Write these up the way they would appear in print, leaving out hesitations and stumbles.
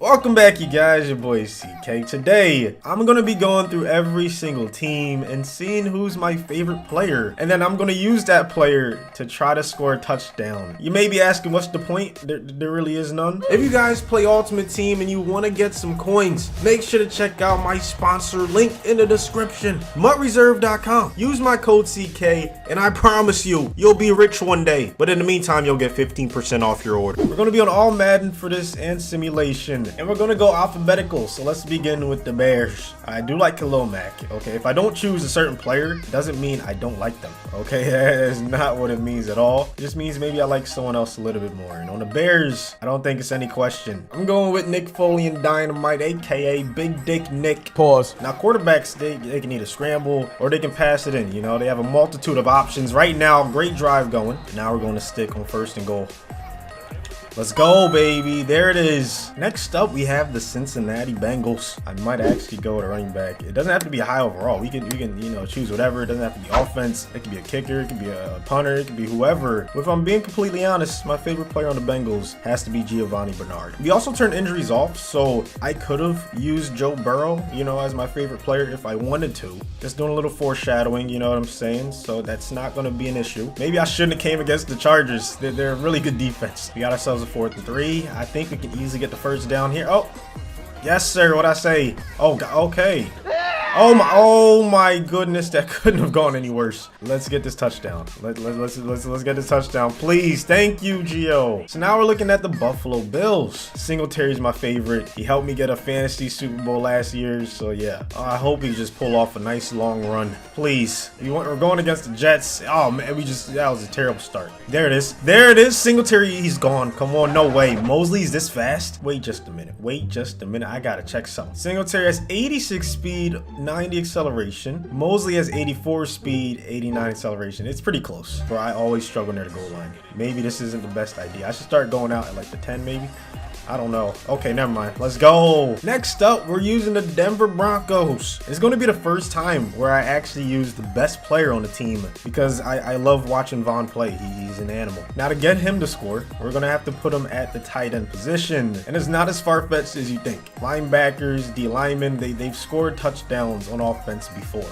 Welcome back, you guys. Your boy CK. Today, I'm going to be going through every single team and seeing who's my favorite player. And then I'm going to use that player to try to score a touchdown. You may be asking, what's the point? There really is none. If you guys play Ultimate Team and you want to get some coins, make sure to check out my sponsor, link in the description, mutreserve.com. Use my code CK and I promise you'll be rich one day. But in the meantime, you'll get 15% off your order. We're going to be on all Madden for this and simulation. And we're gonna go alphabetical, so let's begin with the Bears. I do like Khalil Mack, okay? If I don't choose a certain player, doesn't mean I don't like them, okay? That is not what it means at all. It just means maybe I like someone else a little bit more. And on the Bears, I don't think it's any question. I'm going with Nick Foley and Dynamite, aka Big Dick Nick. Pause. Now, quarterbacks, they can either scramble or they can pass it in, you know? They have a multitude of options. Right now, great drive going. Now we're going to stick on 1st and goal. Let's go, baby. There it is. Next up, we have the Cincinnati Bengals. I might actually go with a running back. It doesn't have to be a high overall. We can choose whatever. It doesn't have to be offense. It could be a kicker. It could be a punter. It could be whoever. If I'm being completely honest, my favorite player on the Bengals has to be Giovanni Bernard. We also turned injuries off, so I could have used Joe Burrow, as my favorite player if I wanted to. Just doing a little foreshadowing, you know what I'm saying? So that's not going to be an issue. Maybe I shouldn't have came against the Chargers. They're a really good defense. We got ourselves a 4th and 3. I think we can easily get the first down here. Oh, yes, sir. What'd I say? Oh, God. Okay. Oh my goodness, that couldn't have gone any worse. Let's get this touchdown. Let's get this touchdown, please. Thank you, Gio. So now we're looking at the Buffalo Bills. Singletary's my favorite. He helped me get a fantasy Super Bowl last year, so yeah. I hope he just pull off a nice long run, please. We're going against the Jets. Oh man, that was a terrible start. There it is. There it is. Singletary, he's gone. Come on, no way. Mosley's this fast? Wait just a minute. I gotta check something. Singletary has 86 speed, 90 acceleration. Mosley has 84 speed, 89 acceleration. It's pretty close. Bro, I always struggle near the goal line. Maybe this isn't the best idea. I should start going out at like the 10 maybe. I don't know. Okay, never mind. Let's go. Next up, we're using the Denver Broncos. It's going to be the first time where I actually use the best player on the team because I love watching Vaughn play. He's an animal. Now, to get him to score, we're going to have to put him at the tight end position. And it's not as far-fetched as you think. Linebackers, D-linemen, they've scored touchdowns on offense before.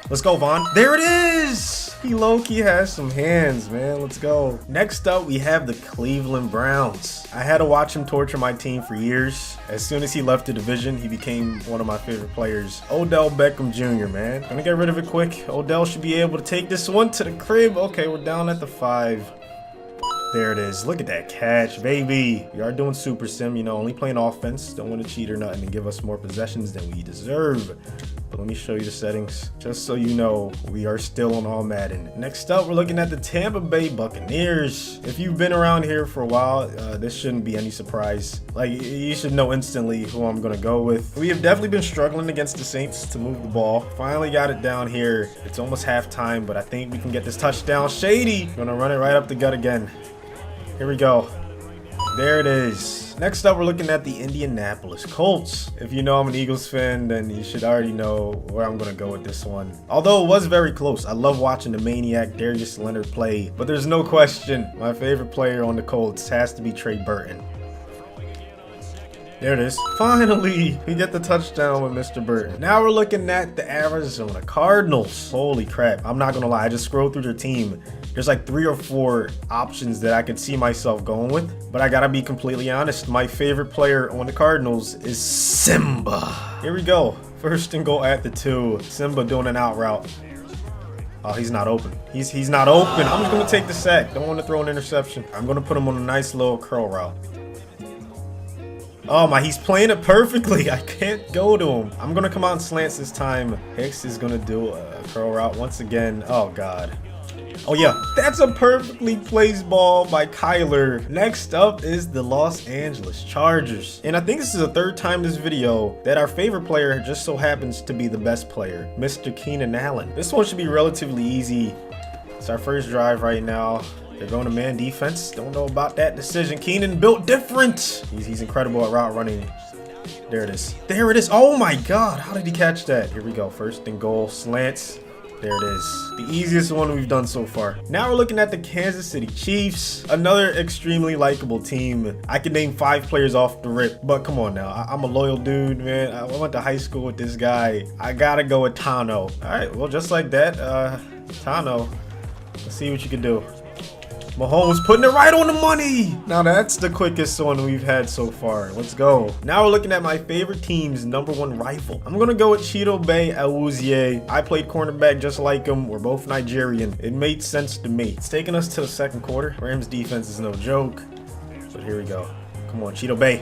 Let's go, Vaughn. There it is! He low-key has some hands, man. Let's go. Next up, we have the Cleveland Browns. I had to watch him torture my team for years. As soon as he left the division, he became one of my favorite players. Odell Beckham Jr., man. Gonna get rid of it quick. Odell should be able to take this one to the crib. Okay, we're down at the 5. There it is. Look at that catch, baby. We are doing Super Sim, only playing offense. Don't want to cheat or nothing and give us more possessions than we deserve. But let me show you the settings, just so you know we are still on all Madden. Next up, we're looking at the Tampa Bay Buccaneers. If you've been around here for a while, this shouldn't be any surprise. Like, you should know instantly who I'm going to go with. We have definitely been struggling against the Saints to move the ball. Finally got it down here. It's almost halftime, but I think we can get this touchdown. Shady. Gonna run it right up the gut again. Here we go. There it is. Next up, we're looking at the Indianapolis Colts. If you know I'm an Eagles fan, then you should already know where I'm going to go with this one. Although it was very close. I love watching the Maniac Darius Leonard play. But there's no question, my favorite player on the Colts has to be Trey Burton. There it is. Finally, we get the touchdown with Mr. Burton. Now we're looking at the Arizona Cardinals. Holy crap. I'm not going to lie. I just scrolled through their team. There's like 3 or 4 options that I could see myself going with. But I got to be completely honest. My favorite player on the Cardinals is Simba. Here we go. 1st and goal at the 2. Simba doing an out route. Oh, he's not open. He's not open. I'm just going to take the sack. Don't want to throw an interception. I'm going to put him on a nice little curl route. Oh my, he's playing it perfectly. I can't go to him. I'm going to come out in slants this time. Hicks is going to do a curl route once again. Oh, God. Oh, yeah. That's a perfectly placed ball by Kyler. Next up is the Los Angeles Chargers. And I think this is the 3rd time this video that our favorite player just so happens to be the best player, Mr. Keenan Allen. This one should be relatively easy. It's our first drive right now. They're going to man defense. Don't know about that decision. Keenan built different. He's incredible at route running. There it is. There it is. Oh my God. How did he catch that? Here we go. 1st and goal. Slants. There it is. The easiest one we've done so far. Now we're looking at the Kansas City Chiefs. Another extremely likable team. I can name 5 players off the rip, but come on now. I'm a loyal dude, man. I went to high school with this guy. I gotta go with Tano. All right, well, just like that, Tano. Let's see what you can do. Mahomes putting it right on the money. Now that's the quickest one we've had so far. Let's go. Now we're looking at my favorite team's #1 rival. I'm gonna go with Chido Bay Awuzie. I played cornerback just like him. We're both Nigerian. It made sense to me. It's taking us to the second quarter. Rams defense is no joke. But here we go. Come on, Chido Bay.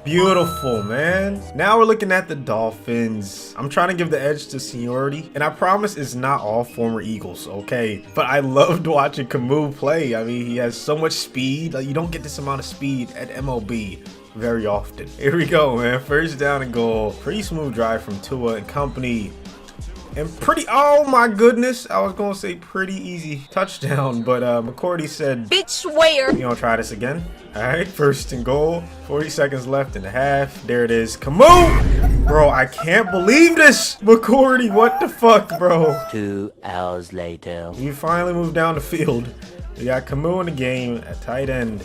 Beautiful, man. Now we're looking at the Dolphins. I'm trying to give the edge to seniority, and I promise it's not all former Eagles, okay? But I loved watching Camus play. I mean, he has so much speed. Like, you don't get this amount of speed at MLB very often. Here we go, man. First down and goal. Pretty smooth drive from Tua and company. And oh my goodness, I was gonna say pretty easy touchdown, but McCourty said, "Bitch, where?" You gonna try this again? All right, first and goal, 40 seconds left in the half. There it is. Come on! Bro, I can't believe this! McCourty, what the fuck, bro? 2 hours later. We finally moved down the field. We got Camus in the game at tight end.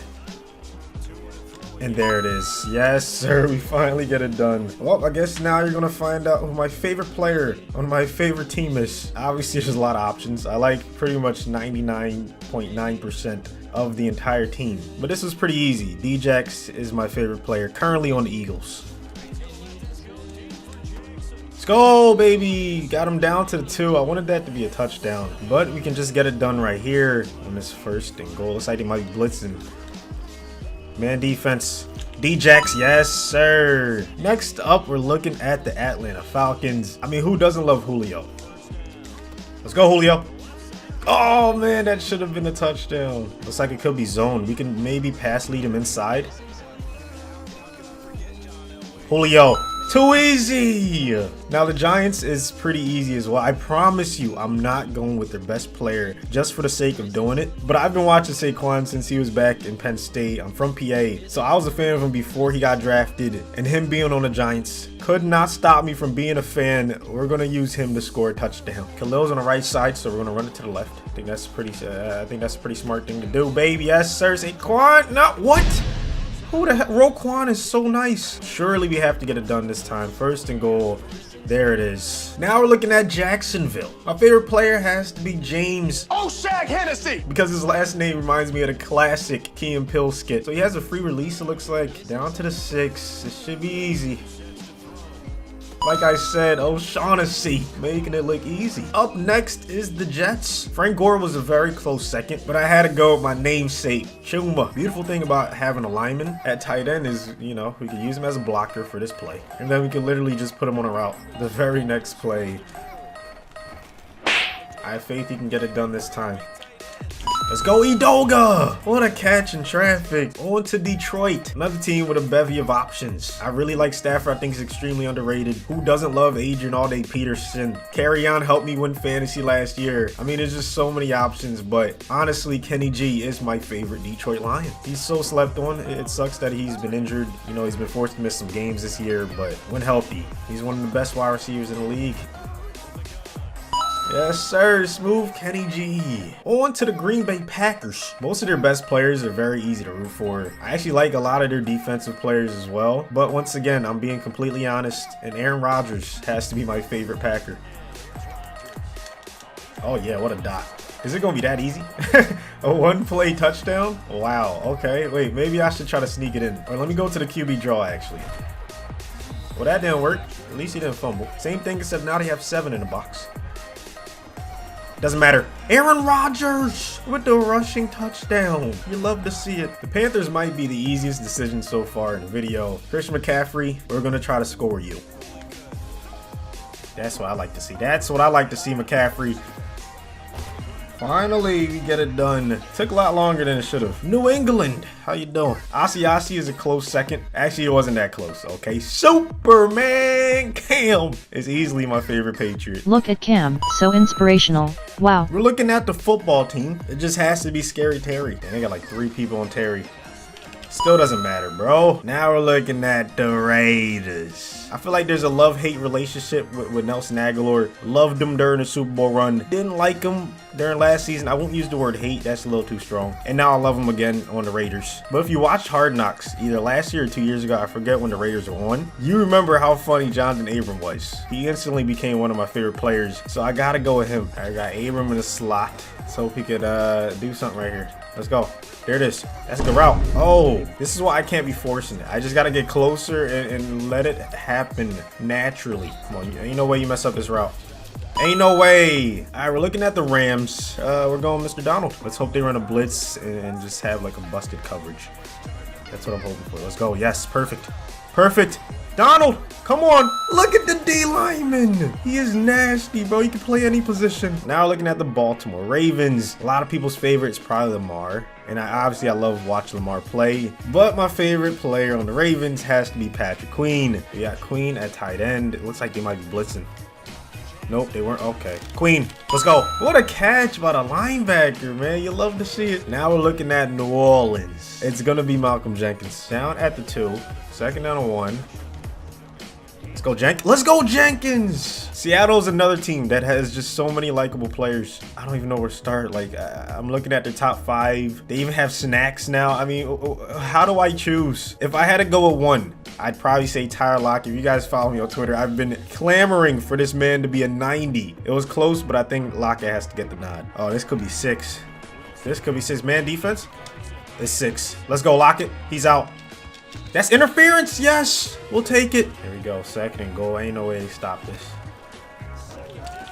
And there it is. Yes, sir. We finally get it done. Well, I guess now you're going to find out who my favorite player on my favorite team is. Obviously, there's a lot of options. I like pretty much 99.9% of the entire team. But this was pretty easy. Djax is my favorite player currently on the Eagles. Let's go, baby. Got him down to the 2. I wanted that to be a touchdown. But we can just get it done right here on this first and goal. Looks like he might be blitzing. Man defense. Djax, yes sir. Next up, we're looking at the Atlanta Falcons. I mean, who doesn't love Julio? Let's go, Julio. Oh man, that should have been a touchdown. Looks like it could be zone. We can maybe pass lead him inside. Julio. Too easy. Now the Giants is pretty easy as well. I promise you, I'm not going with their best player just for the sake of doing it. But I've been watching Saquon since he was back in Penn State. I'm from PA, so I was a fan of him before he got drafted. And him being on the Giants could not stop me from being a fan. We're gonna use him to score a touchdown. Khalil's on the right side, so we're gonna run it to the left. I think that's a pretty smart thing to do, baby. Yes, sir. Saquon. No, what? Who the heck? Roquan is so nice. Surely we have to get it done this time. First and goal. There it is. Now we're looking at Jacksonville. My favorite player has to be James O'Shag Hennessy, because his last name reminds me of the classic Key and Peele skit. So he has a free release, it looks like. Down to the 6. It should be easy. Like I said, O'Shaughnessy, making it look easy. Up next is the Jets. Frank Gore was a very close second, but I had to go with my namesake, Chuma. Beautiful thing about having a lineman at tight end is, you know, we can use him as a blocker for this play. And then we can literally just put him on a route. The very next play. I have faith he can get it done this time. Let's go, Edoga! What a catch in traffic. On to Detroit. Another team with a bevy of options. I really like Stafford. I think he's extremely underrated. Who doesn't love Adrian All-Day Peterson? Carry-on helped me win fantasy last year. I mean, there's just so many options, but honestly, Kenny G is my favorite Detroit Lion. He's so slept on. It sucks that he's been injured. You know, he's been forced to miss some games this year, but when healthy, he's one of the best wide receivers in the league. Yes, sir. Smooth Kenny G. On to the Green Bay Packers. Most of their best players are very easy to root for. I actually like a lot of their defensive players as well. But once again, I'm being completely honest, and Aaron Rodgers has to be my favorite Packer. Oh, yeah, what a dot. Is it going to be that easy? A one-play touchdown? Wow, okay. Wait, maybe I should try to sneak it in. Or let me go to the QB draw, actually. Well, that didn't work. At least he didn't fumble. Same thing, except now they have 7 in the box. Doesn't matter. Aaron Rodgers with the rushing touchdown. You love to see it. The Panthers might be the easiest decision so far in the video. Christian McCaffrey, we're going to try to score you. That's what I like to see. That's what I like to see, McCaffrey. Finally, we get it done. Took a lot longer than it should have. New England, how you doing? Asiasi is a close second. Actually, it wasn't that close, okay? Superman Cam is easily my favorite Patriot. Look at Cam, so inspirational. Wow. We're looking at the football team. It just has to be Scary Terry. And they got like 3 people on Terry. Still doesn't matter, bro. Now we're looking at the Raiders. I feel like there's a love-hate relationship with Nelson Aguilar. Loved him during the Super Bowl run. Didn't like him during last season. I won't use the word hate. That's a little too strong. And now I love him again on the Raiders. But if you watched Hard Knocks, either last year or 2 years ago, I forget when the Raiders were on, you remember how funny Jonathan Abram was. He instantly became one of my favorite players. So I gotta go with him. I got Abram in the slot. Let's hope he could do something right here. Let's go. There it is. That's a good route. Oh, this is why I can't be forcing it. I just got to get closer and let it happen naturally. Come on, ain't no way you mess up this route. Ain't no way. All right, we're looking at the Rams. We're going Mr. Donald. Let's hope they run a blitz and just have like a busted coverage. That's what I'm hoping for. Let's go. Yes, perfect. Perfect. Donald, come on. Look at the D lineman. He is nasty, bro. He can play any position. Now we're looking at the Baltimore Ravens. A lot of people's favorite is probably Lamar. And obviously I love watching Lamar play. But my favorite player on the Ravens has to be Patrick Queen. We got Queen at tight end. It looks like they might be blitzing. Nope, they weren't. Okay. Queen, let's go. What a catch by the linebacker, man. You love to see it. Now we're looking at New Orleans. It's going to be Malcolm Jenkins. Down at the 2. Second down and 1. Let's go, Jenkins. Let's go, Jenkins. Seattle's another team that has just so many likable players. I don't even know where to start. Like, I'm looking at the top 5. They even have snacks now. I mean, how do I choose? If I had to go with one, I'd probably say Tyler Lockett. If you guys follow me on Twitter, I've been clamoring for this man to be a 90. It was close, but I think Lockett has to get the nod. Oh, this could be 6. This could be 6. Man defense? It's 6. Let's go, Lockett. He's out. That's interference. Yes, we'll take it. Here we go. Second and goal. Ain't no way to stop this.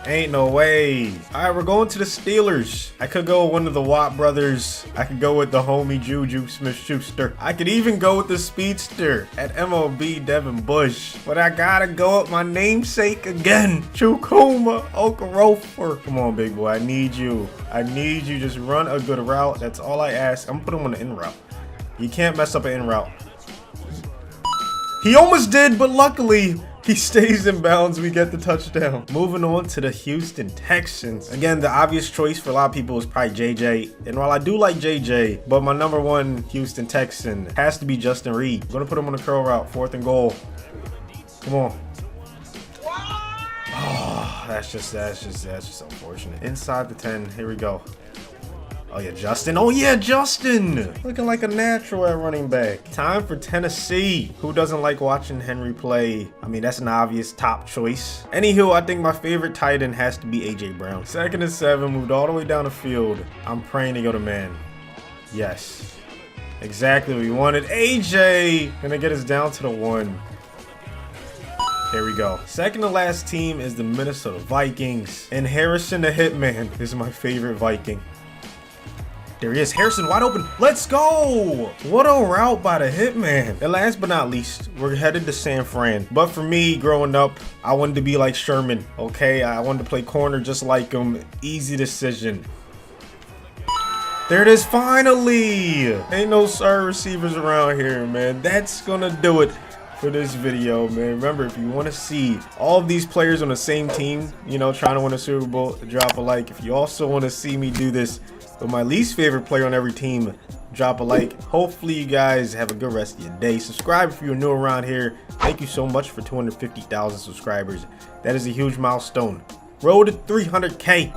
Ain't no way. All right, we're going to the Steelers. I could go with one of the Watt brothers. I could go with the homie Juju Smith-Schuster. I could even go with the speedster at MLB Devin Bush. But I gotta go with my namesake again, Chukwuma Okorofor. Come on, big boy. I need you. I need you. Just run a good route. That's all I ask. I'm gonna put him on the in route. You can't mess up an in route. He almost did, but luckily he stays in bounds. We get the touchdown. Moving on to the Houston Texans. Again, the obvious choice for a lot of people is probably JJ. And while I do like JJ, but my number 1 Houston Texan has to be Justin Reed. I'm gonna put him on the curl route, 4th and goal. Come on. Oh, that's just unfortunate. Inside the 10. Here we go. Oh yeah, Justin. Oh yeah, Justin. Looking like a natural at running back. Time for Tennessee. Who doesn't like watching Henry play? I mean, that's an obvious top choice. Anywho, I think my favorite tight end has to be AJ Brown. 2nd and 7, moved all the way down the field. I'm praying to go to man. Yes. Exactly what we wanted. AJ gonna get us down to the 1. There we go. Second to last team is the Minnesota Vikings. And Harrison the Hitman is my favorite Viking. There he is. Harrison wide open. Let's go. What a route by the Hitman. And last but not least, we're headed to San Fran. But for me, growing up, I wanted to be like Sherman. Okay, I wanted to play corner just like him. Easy decision. There it is, finally. Ain't no star receivers around here, man. That's gonna do it for this video, man. Remember, if you want to see all of these players on the same team, you know, trying to win a Super Bowl, drop a like. If you also want to see me do this with my least favorite player on every team, drop a like. Hopefully you guys have a good rest of your day. Subscribe if you're new around here. Thank you so much for 250,000 subscribers. That is a huge milestone. Road to 300K.